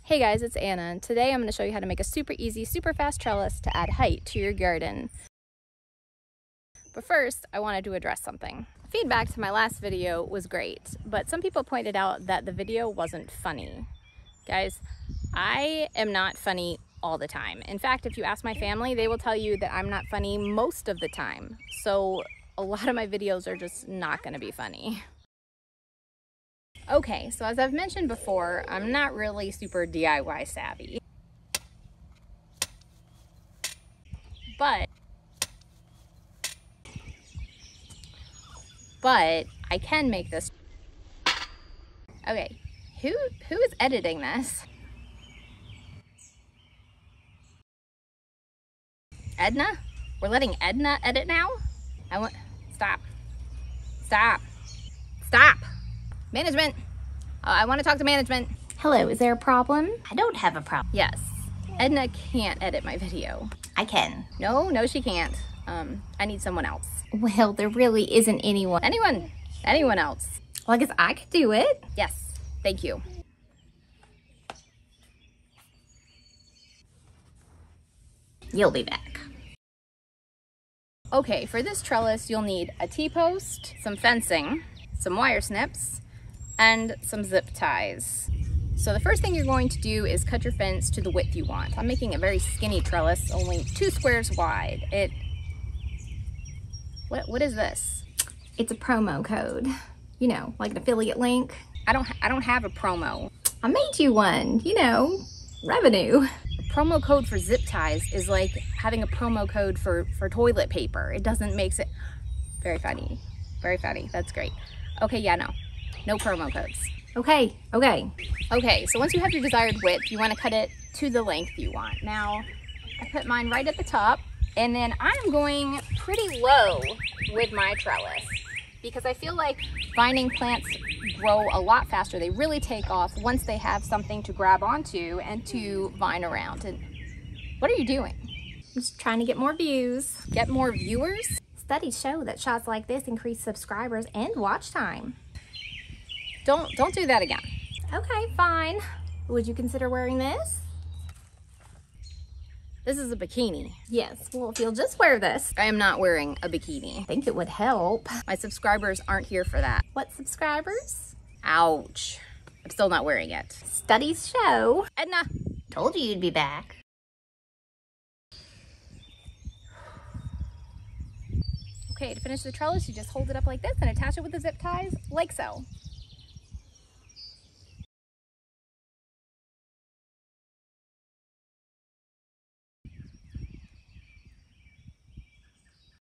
Hey guys, it's Anna, and today I'm going to show you how to make a super easy, super fast trellis to add height to your garden. But first, I wanted to address something. Feedback to my last video was great, but some people pointed out that the video wasn't funny. Guys, I am not funny all the time. In fact, if you ask my family, they will tell you that I'm not funny most of the time. So a lot of my videos are just not going to be funny. Okay, so as I've mentioned before, I'm not really super DIY savvy. But I can make this. Okay, who is editing this? Edna? We're letting Edna edit now? Stop. Management. I want to talk to management. Hello, is there a problem? I don't have a problem. Yes. Edna can't edit my video. I can. No, she can't. I need someone else. Well, there really isn't anyone. Anyone else. Well, I guess I could do it. Yes, thank you. You'll be back. Okay, for this trellis, you'll need a T-post, some fencing, some wire snips, and some zip ties. So the first thing you're going to do is cut your fence to the width you want. I'm making a very skinny trellis, only 2 squares wide. What is this? It's a promo code. You know, like an affiliate link. I don't have a promo. I made you one, you know, revenue. A promo code for zip ties is like having a promo code for toilet paper. It doesn't make it very funny. Very funny. That's great. Okay, yeah, no promo codes. Okay. Okay, so once you have your desired width, you want to cut it to the length you want. Now, I put mine right at the top, and then I'm going pretty low with my trellis because I feel like vining plants grow a lot faster. They really take off once they have something to grab onto and to vine around. And what are you doing? I'm just trying to get more views. Get more viewers? Studies show that shots like this increase subscribers and watch time. Don't do that again. Okay, fine. Would you consider wearing this? This is a bikini. Yes, well, if you'll just wear this. I am not wearing a bikini. I think it would help. My subscribers aren't here for that. What subscribers? Ouch. I'm still not wearing it. Studies show. Edna. Told you you'd be back. Okay, to finish the trellis, you just hold it up like this and attach it with the zip ties, like so.